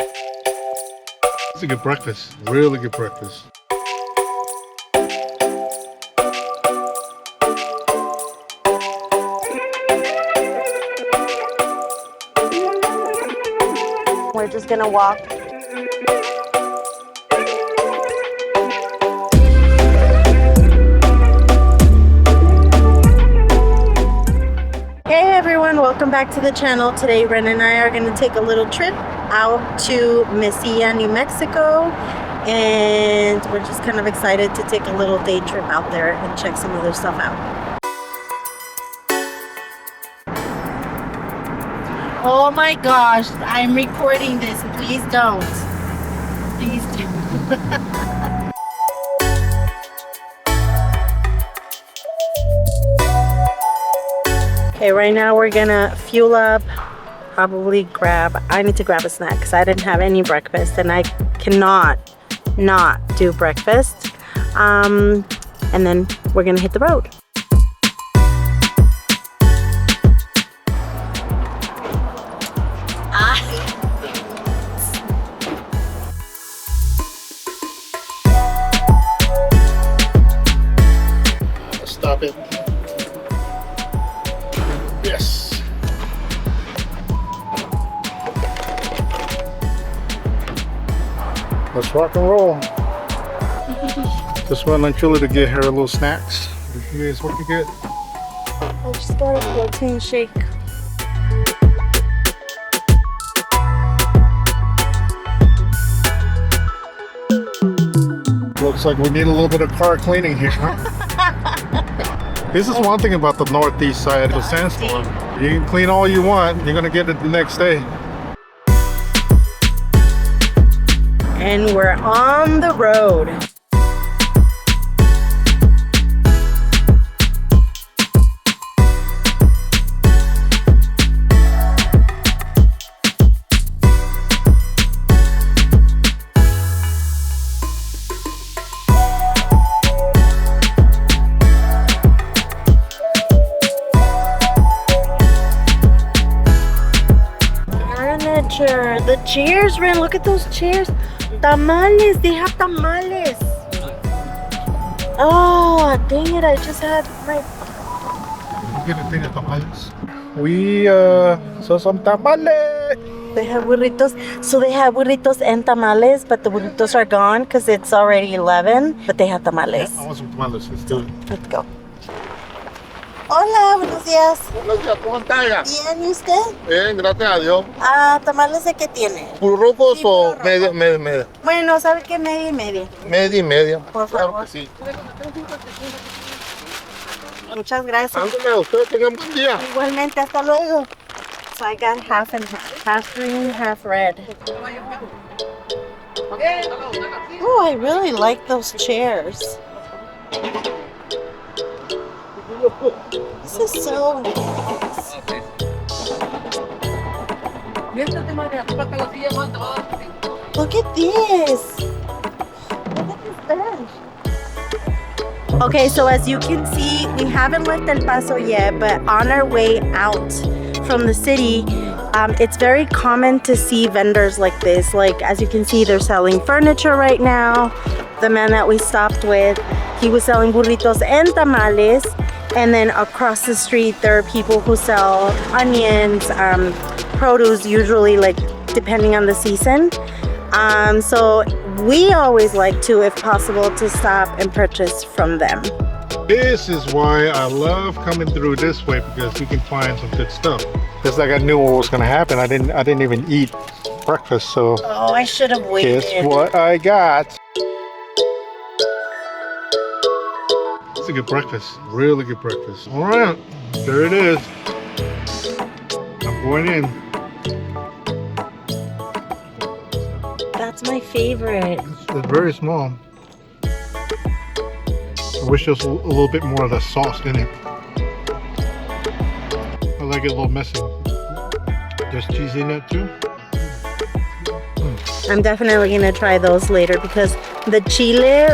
It's a good breakfast. Really good breakfast. We're just gonna walk. Hey everyone, welcome back to the channel. Today Ren and I are gonna take a little trip out to Mesilla, New Mexico, and we're just kind of excited to take a little day trip out there and check some other stuff out. Oh my gosh, I'm recording this. Please don't. Please do. Okay, right now we're gonna fuel up, probably I need to grab a snack because I didn't have any breakfast and I cannot not do breakfast. And then we're gonna hit the road. Stop it. Yes. Let's rock and roll. Just went on Chula to get her little snacks. You guys, what you get? I just got a protein shake. Looks like we need a little bit of car cleaning here, huh? This is one thing about the northeast side of the sandstorm. You can clean all you want, you're gonna get it the next day. And we're on the road. The chairs, Ren, look at those chairs. Tamales, they have tamales. Oh, dang it, I just had my... You get a thing of tamales. We saw some tamales. They have burritos. So they have burritos and tamales, but the burritos are gone because it's already 11, but they have tamales. I want some tamales, let's do it. Let's go. Hola, buenos días. Buenos días, ¿cómo está ella? Bien, ¿y usted? Bien, gracias a Dios. Ah, tamales de qué tiene. ¿Puros rojos Sí, o puro media, rojo. media? Bueno, ¿sabe qué? Media y media. Media y media. Por Claro favor. que sí. Muchas gracias. Ándale, ustedes tengan buen día. Igualmente, hasta luego. So I got half and half green, half red. Oh, I really like those chairs. This is so nice. Look at this. Look at this bench. Okay, so as you can see, we haven't left El Paso yet, but on our way out from the city, it's very common to see vendors like this. Like, as you can see, they're selling furniture right now. The man that we stopped with, he was selling burritos and tamales. And then across the street, there are people who sell onions, produce, usually like depending on the season. So we always like to, if possible, to stop and purchase from them. This is why I love coming through this way, because you can find some good stuff. It's like I knew what was gonna happen. I didn't even eat breakfast, so Oh, I should have waited. guess what I got? It's a good breakfast, really good breakfast. All right, there it is. I'm going in. That's my favorite. It's very small. I wish there was a little bit more of the sauce in it. I like it a little messy. There's cheese in it too. I'm definitely gonna try those later because the chile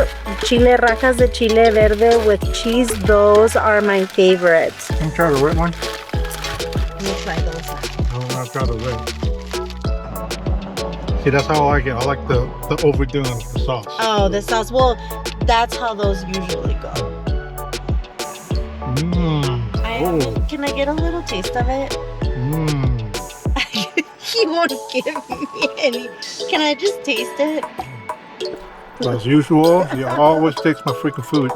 rajas de chile verde with cheese, those are my favorites. Can you try the red one? Let me try those. No, I've got the red. See, that's how I like it. I like the overdoing of the sauce. Oh, the sauce. Well, that's how those usually go. Can I get a little taste of it? He won't give me any. Can I just taste it? As usual, you always taste my freaking food.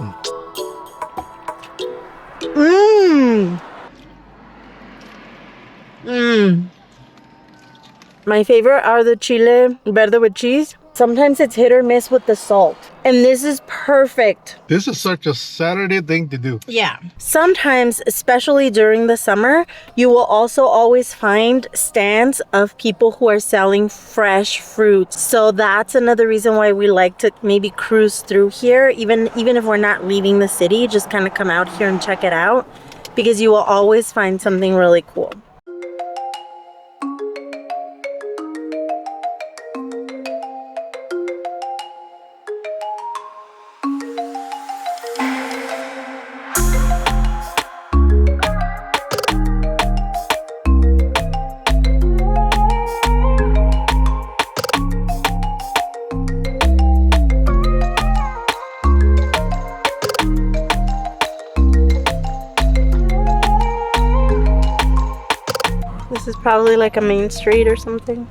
My favorite are the chile verde with cheese. Sometimes it's hit or miss with the salt. And this is perfect. This is such a Saturday thing to do. Yeah. Sometimes, especially during the summer, you will also always find stands of people who are selling fresh fruits. So that's another reason why we like to maybe cruise through here, even if we're not leaving the city, just kind of come out here and check it out, because you will always find something really cool. This is probably like a main street or something.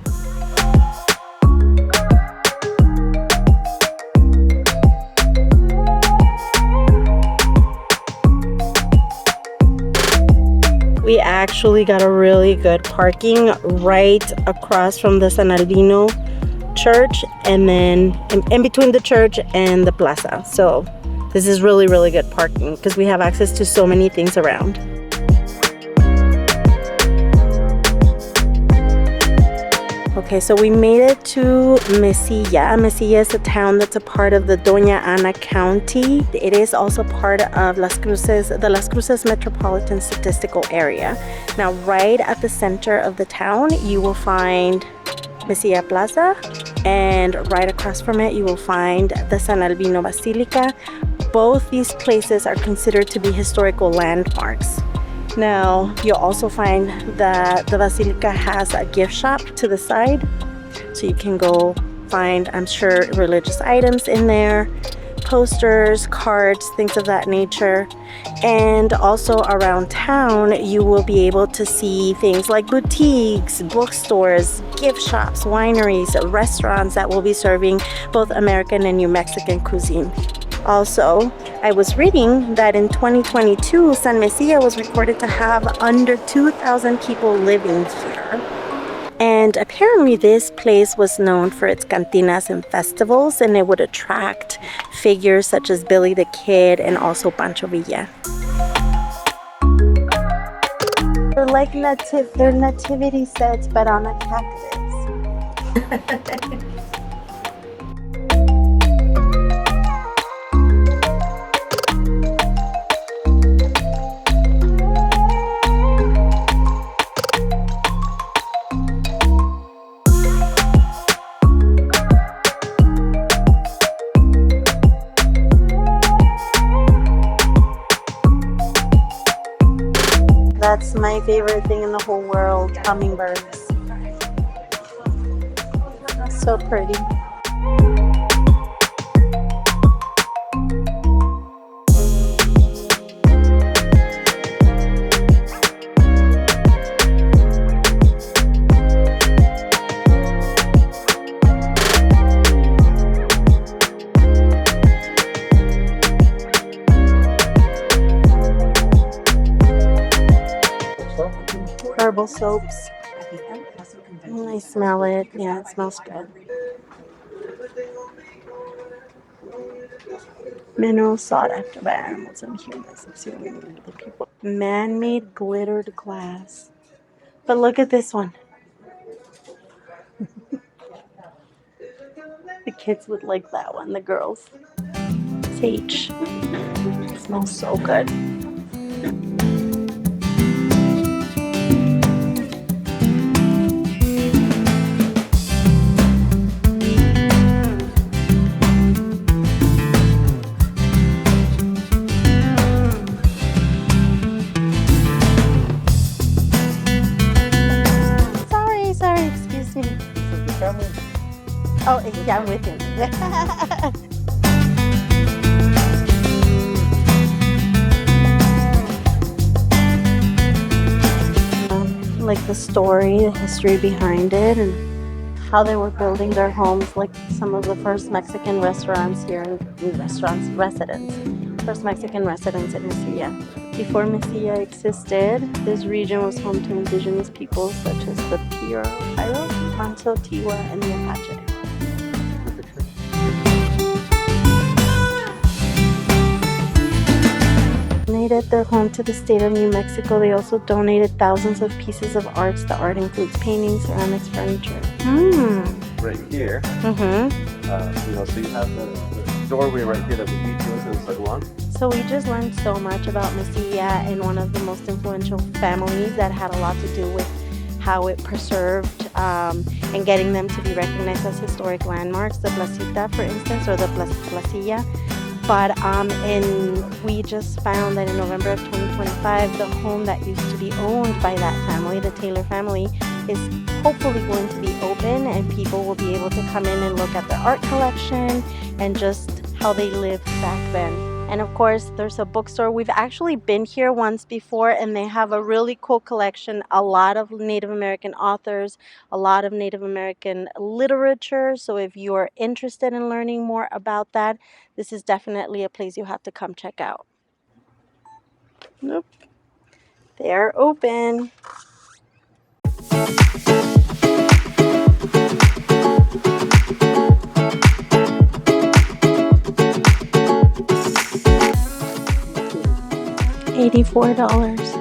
We actually got a really good parking right across from the San Albino church, and then in between the church and the plaza. So this is really, really good parking because we have access to so many things around. Okay, so we made it to Mesilla. Mesilla is a town that's a part of the Doña Ana County. It is also part of the Las Cruces Metropolitan Statistical Area. Now, right at the center of the town, you will find Mesilla Plaza, and right across from it, you will find the San Albino Basilica. Both these places are considered to be historical landmarks. Now, you'll also find that the Basilica has a gift shop to the side, so you can go find, I'm sure, religious items in there, posters, cards, things of that nature. And also around town, you will be able to see things like boutiques, bookstores, gift shops, wineries, restaurants that will be serving both American and New Mexican cuisine. Also, I was reading that in 2022, San Mesilla was recorded to have under 2,000 people living here. And apparently this place was known for its cantinas and festivals, and it would attract figures such as Billy the Kid and also Pancho Villa. They're like they're nativity sets, but on a cactus. That's my favorite thing in the whole world, hummingbirds. So pretty. Herbal soaps. I smell it. Yeah, it smells good. Minerals sought after by animals and humans. The people. Man-made glittered glass. But look at this one. The kids would like that one, the girls. Sage. It smells so good. Oh, yeah, I'm with him. Like the story, the history behind it, and how they were building their homes, like some of the first Mexican restaurants here residents. First Mexican residents in Mesilla. Before Mesilla existed, this region was home to indigenous peoples such as the Piro, Manto, Tiwa, and the Apache. Donated their home to the state of New Mexico. They also donated thousands of pieces of arts. The art includes paintings, ceramics, furniture. Right here. Mm-hmm. So you have the doorway right here that would lead you into the salon. So we just learned so much about Mesilla and one of the most influential families that had a lot to do with how it preserved and getting them to be recognized as historic landmarks. The Placita, for instance, or the Placilla. But we just found that in November of 2025, the home that used to be owned by that family, the Taylor family, is hopefully going to be open, and people will be able to come in and look at their art collection and just how they lived back then. And of course, there's a bookstore. We've actually been here once before, and they have a really cool collection. A lot of Native American authors, a lot of Native American literature. So if you are interested in learning more about that, this is definitely a place you have to come check out. Nope. They're open. $84.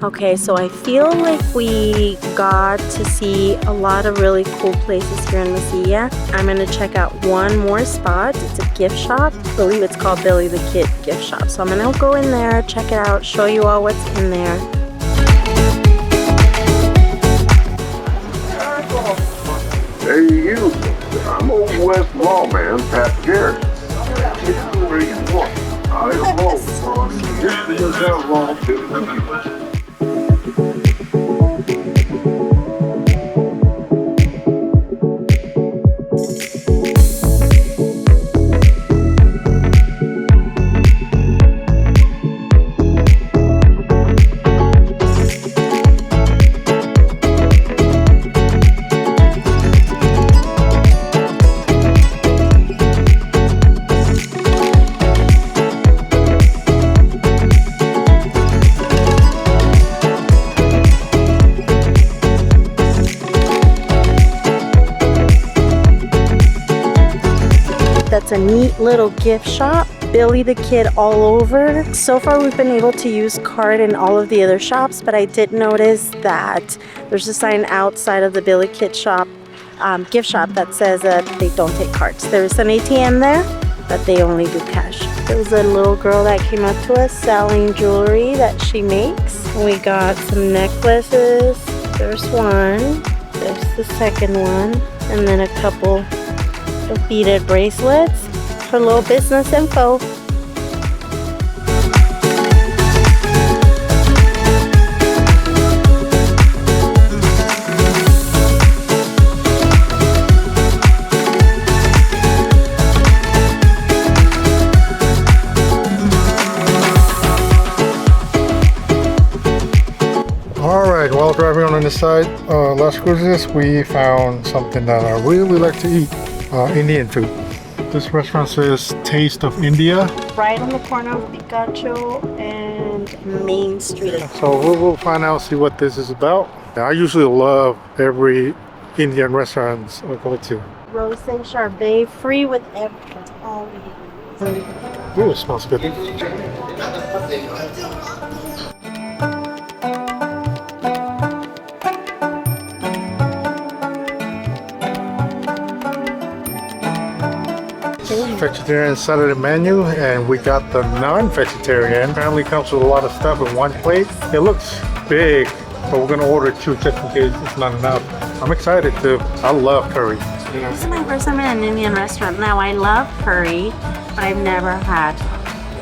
Okay, so I feel like we got to see a lot of really cool places here in Mesilla. I'm gonna check out one more spot. It's a gift shop. I believe it's called Billy the Kid Gift Shop. So I'm gonna go in there, check it out, show you all what's in there. Hey, you. I'm Old West lawman, Pat Garrett. Where you want? I don't know. This is how long too. That's a neat little gift shop. Billy the Kid all over. So far we've been able to use card in all of the other shops, but I did notice that there's a sign outside of the Billy Kid shop, gift shop, that says that they don't take cards. There's an ATM there, but they only do cash. There's a little girl that came up to us selling jewelry that she makes. We got some necklaces. There's one. There's the second one. And then a couple of beaded bracelets. Her little business info. Alright, while driving on the side, Las Cruces, we found something that I really like to eat, Indian food. This restaurant says Taste of India. Right on the corner of Picacho and Main Street. So we'll find out, see what this is about. I usually love every Indian restaurant I go to. Rosé Charbet, free with everything. Oh, Ooh, it smells good. vegetarian Saturday menu, and we got the non-vegetarian. Apparently comes with a lot of stuff in one plate. It looks big, but we're gonna order 2 just in case it's not enough. I'm excited too. I love curry. You know? This is my first time in an Indian restaurant. Now I love curry, but I've never had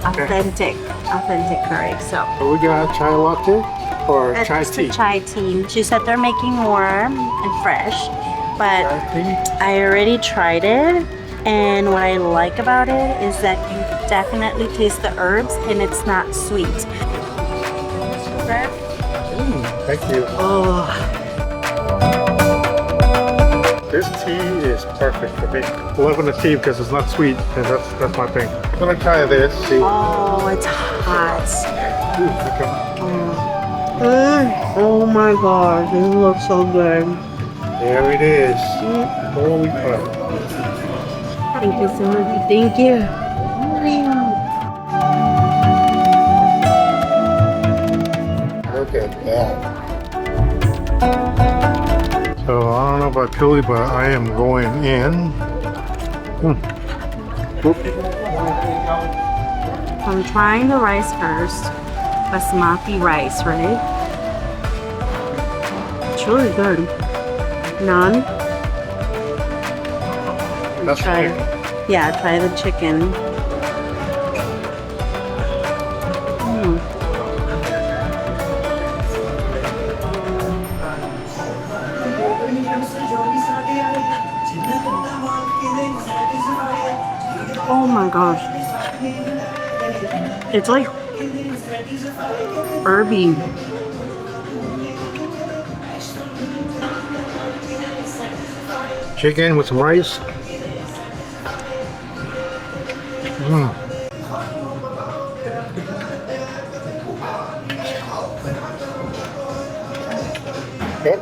authentic curry. So We got chai latte or that's chai just tea. a chai tea. She said they're making warm and fresh, but Chai tea. I already tried it, and what I like about it is that you definitely taste the herbs and it's not sweet. Thank you. Oh, This tea is perfect for me. I love the tea because it's not sweet, and that's my thing. I'm gonna try this. See. oh, it's hot. Okay. Oh my gosh, this looks so good. There it is. Holy crap. Thank you so much. Thank you. Look at that. So I don't know about chili, but I am going in. Oop. I'm trying the rice first. Basmati rice, right? It's really good. Naan. That's Try, right. yeah, try the chicken. Oh my gosh. It's like herby. Chicken with some rice. Okay.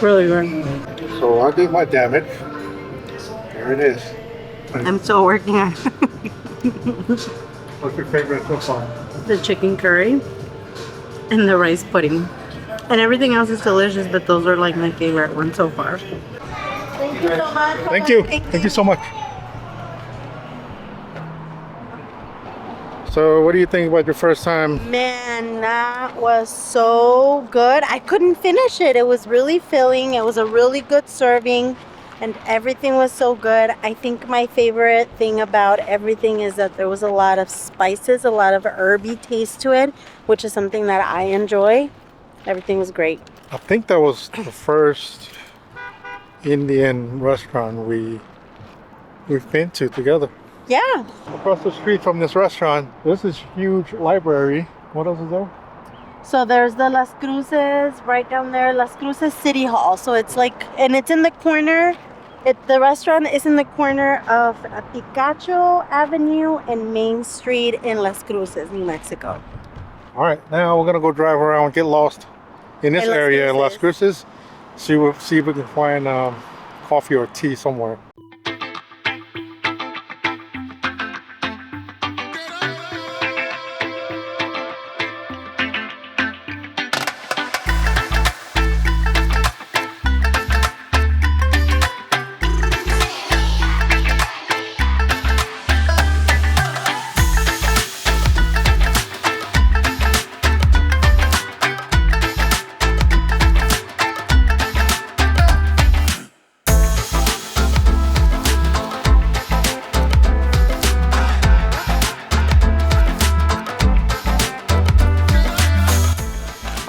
Really good. So I'll do my damage. There it is. I'm still working on What's your favorite so far? the chicken curry and the rice pudding. And everything else is delicious, but those are like my favorite ones so far. Thank you so much. Thank you. Thank you so much. So what do you think about your first time? Man, that was so good. I couldn't finish it. It was really filling. It was a really good serving, and everything was so good. I think my favorite thing about everything is that there was a lot of spices, a lot of herby taste to it, which is something that I enjoy. Everything was great. I think that was the first Indian restaurant we've been to together. Yeah. Across the street from this restaurant, there's this huge library. What else is there? So there's the Las Cruces right down there, Las Cruces City Hall. So it's like, and it's in the corner. The restaurant is in the corner of Picacho Avenue and Main Street in Las Cruces, New Mexico. All right, now we're gonna go drive around and get lost in this In Las area in Las Cruces. Cruces. See if we can find coffee or tea somewhere.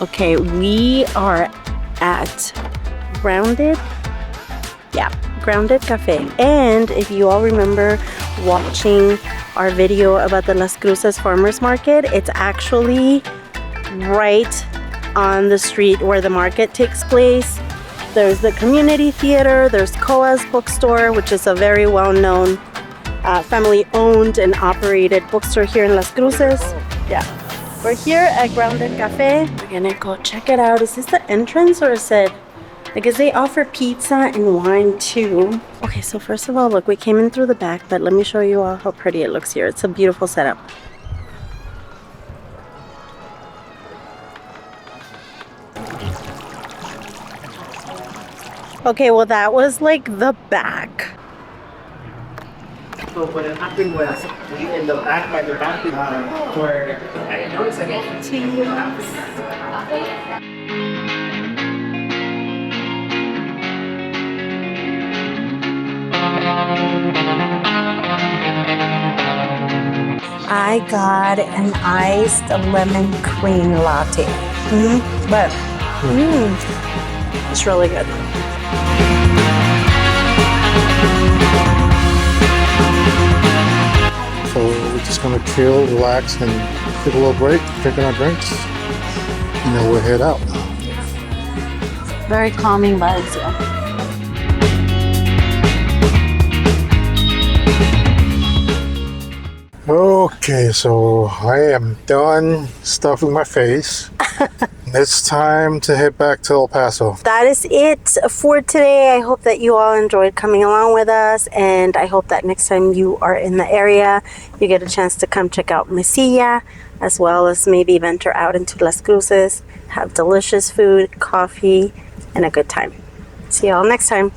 Okay, we are at Grounded Cafe. And if you all remember watching our video about the Las Cruces Farmers Market, it's actually right on the street where the market takes place. There's the community theater, there's Coa's bookstore, which is a very well-known family-owned and operated bookstore here in Las Cruces. Yeah. We're here at Grounded Cafe. We're gonna go check it out. Is this the entrance or is it? I guess they offer pizza and wine too. Okay, so first of all, look, we came in through the back, but let me show you all how pretty it looks here. It's a beautiful setup. Okay, well that was like the back. So what had happened was we in the back by the bathroom where I noticed again. I got an iced lemon cream latte. But it's really good. So we're just gonna chill, relax, and take a little break, drinking our drinks, and then we'll head out. Very calming vibes, yeah. Okay, so I am done stuffing my face. It's time to head back to El Paso. That is it for today. I hope that you all enjoyed coming along with us, and I hope that next time you are in the area, you get a chance to come check out Mesilla, as well as maybe venture out into Las Cruces, have delicious food, coffee, and a good time. See you all next time.